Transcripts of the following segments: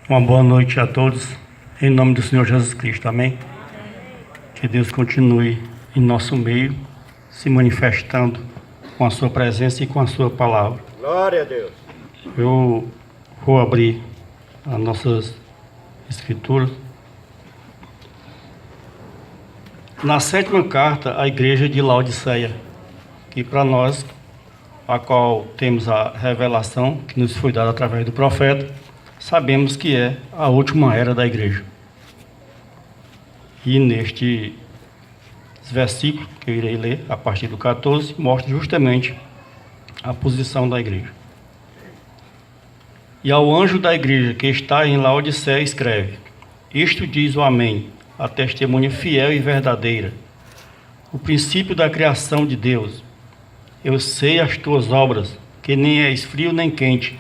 Uma boa noite a todos, em nome do Senhor Jesus Cristo, amém? Que Deus continue em nosso meio, se manifestando com a sua presença e com a sua palavra. Glória a Deus. Eu vou abrir as nossas escrituras. Na 7ª carta à igreja de Laodiceia, que para nós, a qual temos a revelação que nos foi dada através do profeta, sabemos que é a última era da igreja. E neste versículo que eu irei ler, a partir do 14, mostra justamente a posição da igreja. E ao anjo da igreja que está em Laodiceia escreve: Isto diz o Amém, a testemunha fiel e verdadeira, o princípio da criação de Deus. Eu sei as tuas obras, que nem és frio nem quente.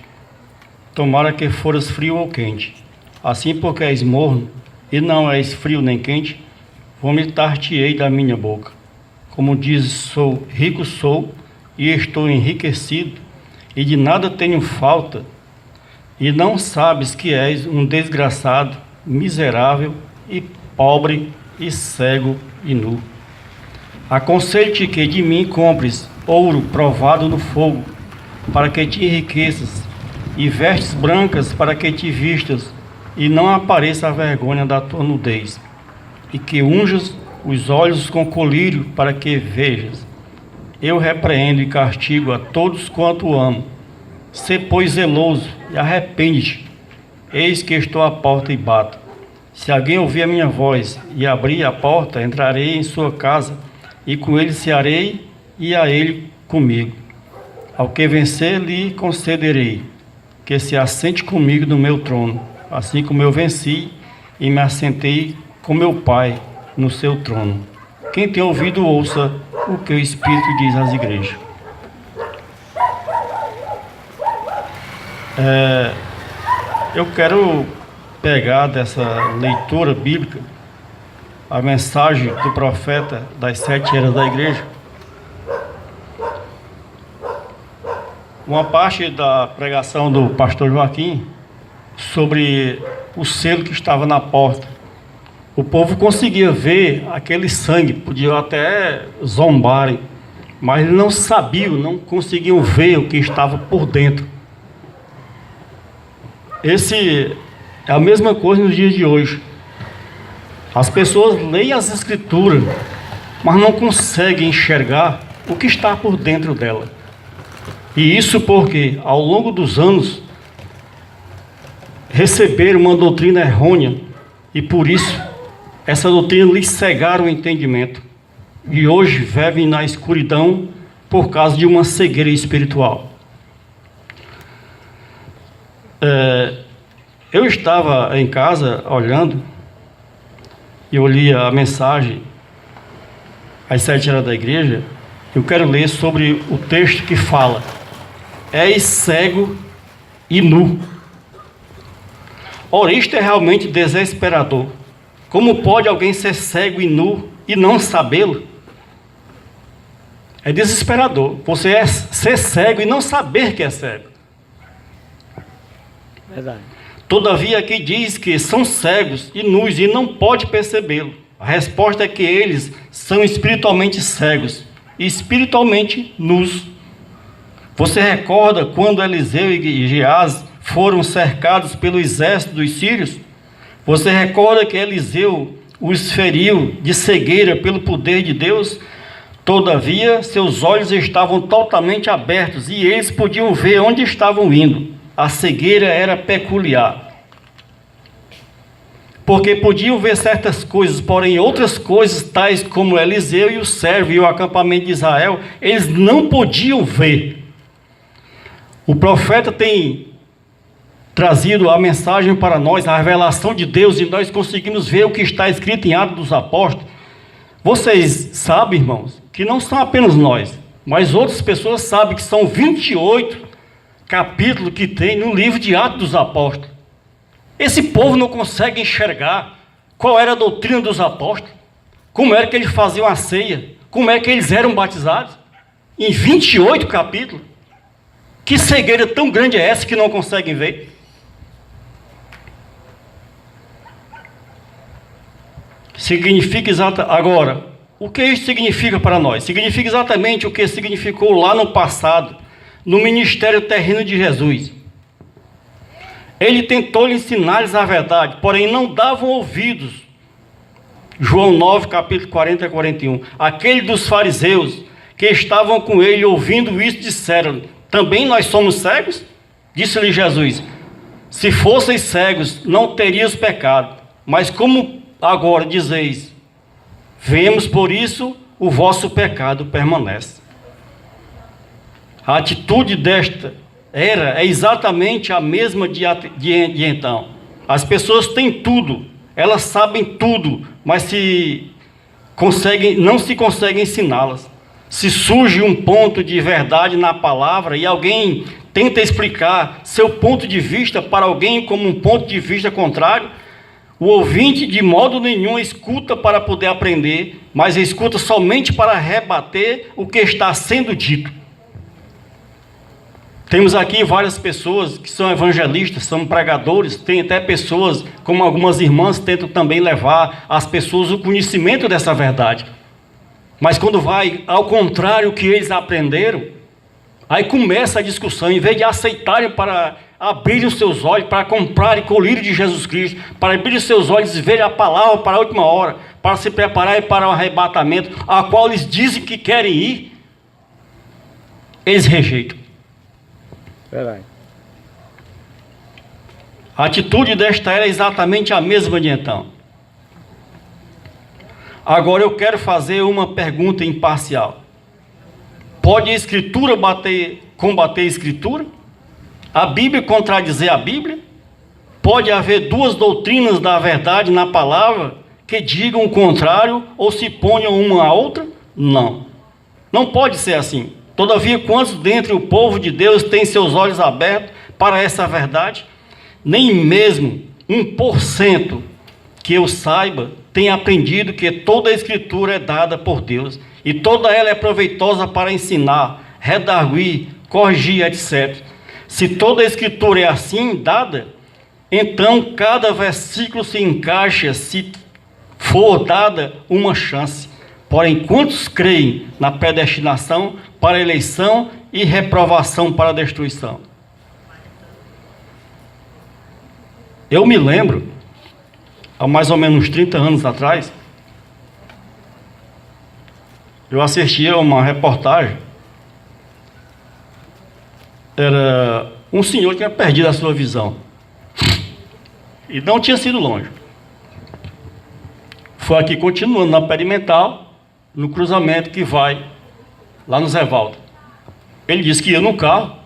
Tomara que foras frio ou quente. Assim, porque és morno, e não és frio nem quente, vomitar-te-ei da minha boca. Como dizes, sou, e estou enriquecido, e de nada tenho falta, e não sabes que és um desgraçado, miserável, e pobre, e cego, e nu. Aconselho-te que de mim compres ouro provado no fogo, para que te enriqueças, e vestes brancas para que te vistas, e não apareça a vergonha da tua nudez, e que unjas os olhos com colírio para que vejas. Eu repreendo e castigo a todos quanto amo. Sê, pois, zeloso e arrepende-te. Eis que estou à porta e bato. Se alguém ouvir a minha voz e abrir a porta, entrarei em sua casa, e com ele cearei, e a ele comigo. Ao que vencer, lhe concederei que se assente comigo no meu trono, assim como eu venci e me assentei com meu Pai no seu trono. Quem tem ouvido, ouça o que o Espírito diz às igrejas. Eu quero pegar dessa leitura bíblica a mensagem do profeta das 7 eras da igreja. Uma parte da pregação do pastor Joaquim sobre o selo que estava na porta. O povo conseguia ver aquele sangue, podiam até zombarem, mas não sabiam, não conseguiam ver o que estava por dentro. Esse é a mesma coisa nos dias de hoje. As pessoas leem as escrituras, mas não conseguem enxergar o que está por dentro dela. E isso porque, ao longo dos anos, receberam uma doutrina errônea, e por isso, essa doutrina lhes cegaram o entendimento. E hoje vivem na escuridão por causa de uma cegueira espiritual. Eu estava em casa olhando, e eu li a mensagem às 7 eras da igreja. Eu quero ler sobre o texto que fala: És cego e nu. Ora, isto é realmente desesperador. Como pode alguém ser cego e nu e não sabê-lo? É desesperador você ser cego e não saber que é cego. Verdade. Todavia aqui diz que são cegos e nus e não pode percebê-lo. A resposta é que eles são espiritualmente cegos e espiritualmente nus. Você recorda quando Eliseu e Geás foram cercados pelo exército dos sírios? Você recorda que Eliseu os feriu de cegueira pelo poder de Deus? Todavia, seus olhos estavam totalmente abertos e eles podiam ver onde estavam indo. A cegueira era peculiar, porque podiam ver certas coisas, porém outras coisas, tais como Eliseu e o servo e o acampamento de Israel, eles não podiam ver. O profeta tem trazido a mensagem para nós, a revelação de Deus, e nós conseguimos ver o que está escrito em Atos dos Apóstolos. Vocês sabem, irmãos, que não são apenas nós, mas outras pessoas sabem que são 28 capítulos que tem no livro de Atos dos Apóstolos. Esse povo não consegue enxergar qual era a doutrina dos apóstolos, como era que eles faziam a ceia, como é que eles eram batizados, em 28 capítulos. Que cegueira tão grande é essa que não conseguem ver? Significa agora, o que isso significa para nós? Significa exatamente o que significou lá no passado, no ministério terreno de Jesus. Ele tentou ensinar-lhes a verdade, porém não davam ouvidos. João 9, capítulo 40 a 41. Aquele dos fariseus que estavam com ele ouvindo isso disseram: também nós somos cegos? Disse-lhe Jesus: se fosseis cegos, não terias pecado. Mas como agora dizeis, vemos, por isso o vosso pecado permanece. A atitude desta era é exatamente a mesma de então. As pessoas têm tudo, elas sabem tudo, mas não se conseguem ensiná-las. Se surge um ponto de verdade na palavra e alguém tenta explicar seu ponto de vista para alguém como um ponto de vista contrário, o ouvinte de modo nenhum escuta para poder aprender, mas escuta somente para rebater o que está sendo dito. Temos aqui várias pessoas que são evangelistas, são pregadores, tem até pessoas, como algumas irmãs, tentam também levar às pessoas o conhecimento dessa verdade. Mas quando vai ao contrário que eles aprenderam, aí começa a discussão, em vez de aceitarem para abrirem os seus olhos, para comprarem colírio de Jesus Cristo, para abrir os seus olhos e verem a palavra para a última hora, para se prepararem para o arrebatamento, a qual eles dizem que querem ir, eles rejeitam. Verdade. A atitude desta era exatamente a mesma de então. Agora eu quero fazer uma pergunta imparcial. Pode a Escritura combater a Escritura? A Bíblia contradizer a Bíblia? Pode haver duas doutrinas da verdade na palavra que digam o contrário ou se ponham uma à outra? Não. Não pode ser assim. Todavia, quantos dentre o povo de Deus têm seus olhos abertos para essa verdade? Nem mesmo 1% que eu saiba tem aprendido que toda a Escritura é dada por Deus e toda ela é proveitosa para ensinar, redarguir, corrigir, etc. Se toda a Escritura é assim dada, então cada versículo se encaixa se for dada uma chance. Porém, quantos creem na predestinação para eleição e reprovação para destruição? Eu me lembro, há mais ou menos 30 anos atrás, eu assistia uma reportagem. Era um senhor que tinha perdido a sua visão e não tinha sido longe. Foi aqui continuando na Perimental, no cruzamento que vai lá no Zé Valdo. Ele disse que ia no carro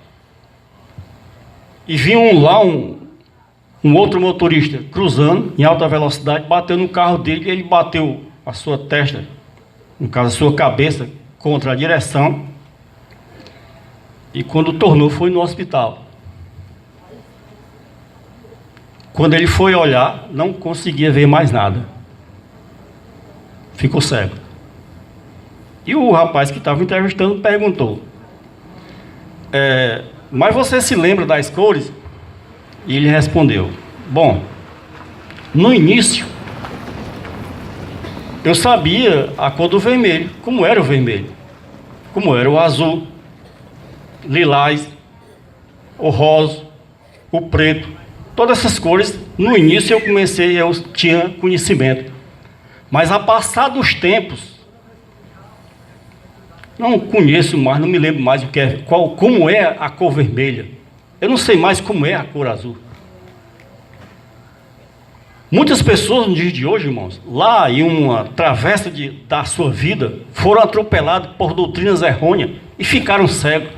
e vinha um outro motorista cruzando em alta velocidade, bateu no carro dele e ele bateu a sua testa, no caso a sua cabeça, contra a direção, e quando tornou foi no hospital. Quando ele foi olhar, não conseguia ver mais nada, ficou cego. E o rapaz que estava entrevistando perguntou: mas você se lembra das cores? E ele respondeu: bom, no início eu sabia a cor do vermelho, como era o vermelho, como era o azul, lilás, o rosa, o preto, todas essas cores. No início eu tinha conhecimento, mas a passar dos tempos, não conheço mais, não me lembro mais como é a cor vermelha. Eu não sei mais como é a cor azul. Muitas pessoas no dia de hoje, irmãos, lá em uma travessa da sua vida, foram atropeladas por doutrinas errôneas e ficaram cegos.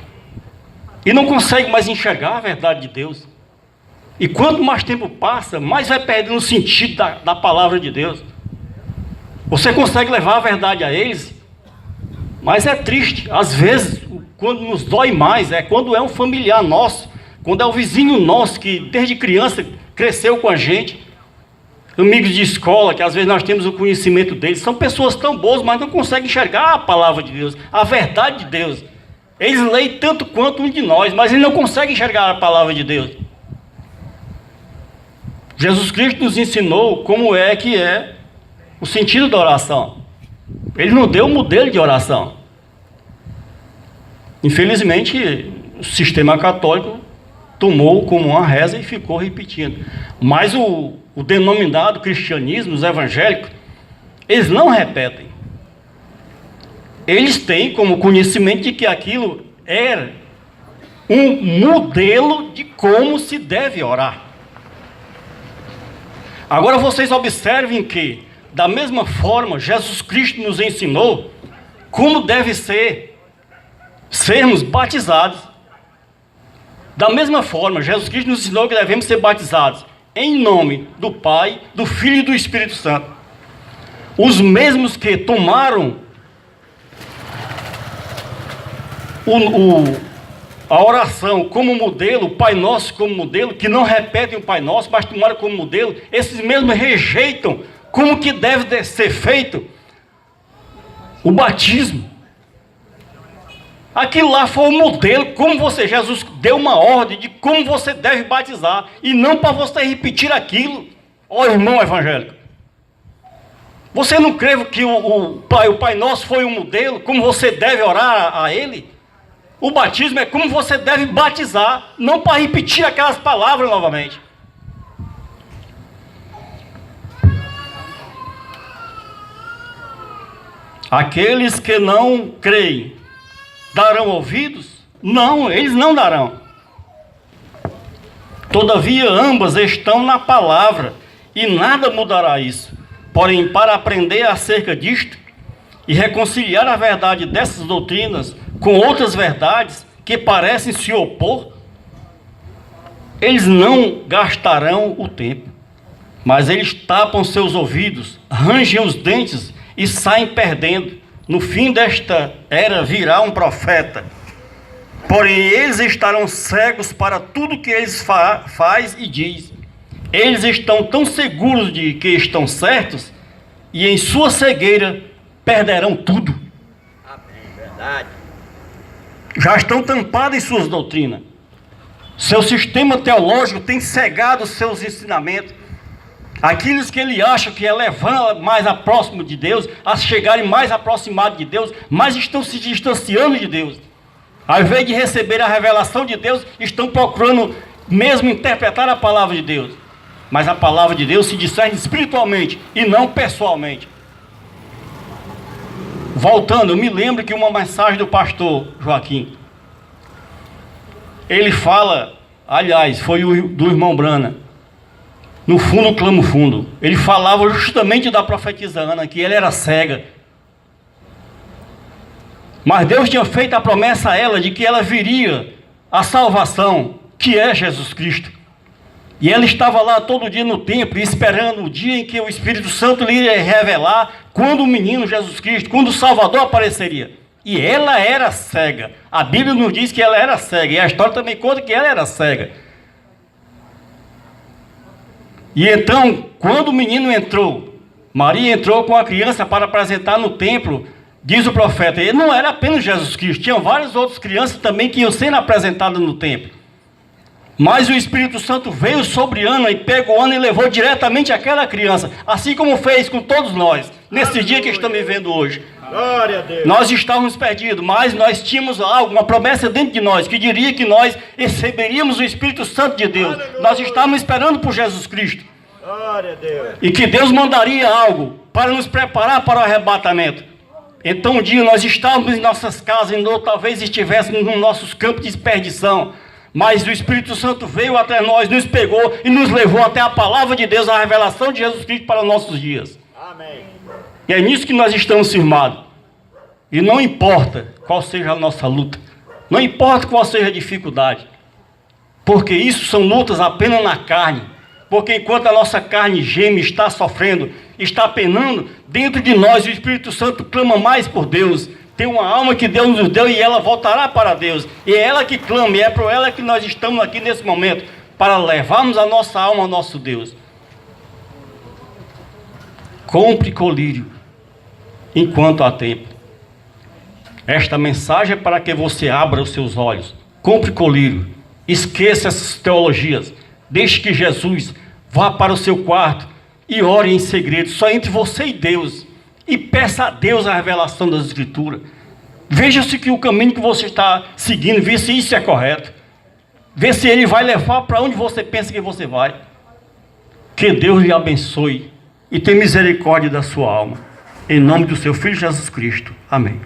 E não conseguem mais enxergar a verdade de Deus. E quanto mais tempo passa, mais vai perdendo o sentido da palavra de Deus. Você consegue levar a verdade a eles, mas é triste. Às vezes, quando nos dói mais, é quando é um familiar nosso, quando é o vizinho nosso que desde criança cresceu com a gente, amigos de escola, que às vezes nós temos o conhecimento deles, são pessoas tão boas, mas não conseguem enxergar a palavra de Deus, a verdade de Deus. Eles leem tanto quanto um de nós, mas eles não conseguem enxergar a palavra de Deus. Jesus Cristo nos ensinou como é que é o sentido da oração. Ele não deu o modelo de oração. Infelizmente, o sistema católico tomou como uma reza e ficou repetindo. Mas o denominado cristianismo, os evangélicos, eles não repetem. Eles têm como conhecimento de que aquilo era um modelo de como se deve orar. Agora vocês observem que, da mesma forma, Jesus Cristo nos ensinou como deve sermos batizados. Da mesma forma, Jesus Cristo nos ensinou que devemos ser batizados em nome do Pai, do Filho e do Espírito Santo. Os mesmos que tomaram a oração como modelo, o Pai Nosso como modelo, que não repetem o Pai Nosso, mas tomaram como modelo, esses mesmos rejeitam como que deve ser feito o batismo. Aquilo lá foi o modelo, Jesus deu uma ordem de como você deve batizar, e não para você repetir aquilo. Ó irmão evangélico, você não crê que o Pai Nosso foi um modelo, como você deve orar a Ele? O batismo é como você deve batizar, não para repetir aquelas palavras novamente. Aqueles que não creem darão ouvidos? Não, eles não darão. Todavia, ambas estão na palavra, e nada mudará isso. Porém, para aprender acerca disto e reconciliar a verdade dessas doutrinas com outras verdades que parecem se opor, eles não gastarão o tempo, mas eles tapam seus ouvidos, rangem os dentes e saem perdendo. No fim desta era virá um profeta, porém eles estarão cegos para tudo que eles faz e diz. Eles estão tão seguros de que estão certos, e em sua cegueira perderão tudo. Amém, verdade. Já estão tampados em suas doutrinas. Seu sistema teológico tem cegado os seus ensinamentos. Aqueles que ele acha que é levando mais a próximo de Deus, a chegarem mais aproximados de Deus, mas estão se distanciando de Deus. Ao invés de receber a revelação de Deus, estão procurando mesmo interpretar a palavra de Deus. Mas a palavra de Deus se discerne espiritualmente e não pessoalmente. Voltando, eu me lembro que uma mensagem do pastor Joaquim, ele fala, aliás, foi do irmão Brana, no fundo clamo fundo. Ele falava justamente da profetisa Ana, que ela era cega. Mas Deus tinha feito a promessa a ela de que ela viria a salvação, que é Jesus Cristo. E ela estava lá todo dia no templo, esperando o dia em que o Espírito Santo lhe ia revelar quando o menino Jesus Cristo, quando o Salvador apareceria. E ela era cega. A Bíblia nos diz que ela era cega, e a história também conta que ela era cega. E então, quando o menino entrou, Maria entrou com a criança para apresentar no templo, diz o profeta, ele não era apenas Jesus Cristo, tinham várias outras crianças também que iam sendo apresentadas no templo. Mas o Espírito Santo veio sobre Ana e pegou Ana e levou diretamente aquela criança, assim como fez com todos nós, nesse dia que estamos vivendo hoje. Glória a Deus. Nós estávamos perdidos, mas nós tínhamos algo, uma promessa dentro de nós, que diria que nós receberíamos o Espírito Santo de Deus. Aleluia. Nós estávamos esperando por Jesus Cristo. Glória a Deus. E que Deus mandaria algo para nos preparar para o arrebatamento. Então um dia nós estávamos em nossas casas, ou talvez estivéssemos nos nossos campos de desperdição. Mas o Espírito Santo veio até nós, nos pegou e nos levou até a palavra de Deus, a revelação de Jesus Cristo para os nossos dias. Amém. E é nisso que nós estamos firmados. E não importa qual seja a nossa luta, não importa qual seja a dificuldade, porque isso são lutas apenas na carne. Porque enquanto a nossa carne geme, está sofrendo, está penando, dentro de nós o Espírito Santo clama mais por Deus. Tem uma alma que Deus nos deu e ela voltará para Deus. E é ela que clama, e é por ela que nós estamos aqui nesse momento, para levarmos a nossa alma ao nosso Deus. Compre colírio enquanto há tempo. Esta mensagem é para que você abra os seus olhos. Compre colírio. Esqueça essas teologias. Deixe que Jesus vá para o seu quarto e ore em segredo, só entre você e Deus, e peça a Deus a revelação das Escrituras. Veja se que o caminho que você está seguindo, vê se isso é correto. Vê se ele vai levar para onde você pensa que você vai. Que Deus lhe abençoe e tenha misericórdia da sua alma. Em nome do seu Filho Jesus Cristo. Amém.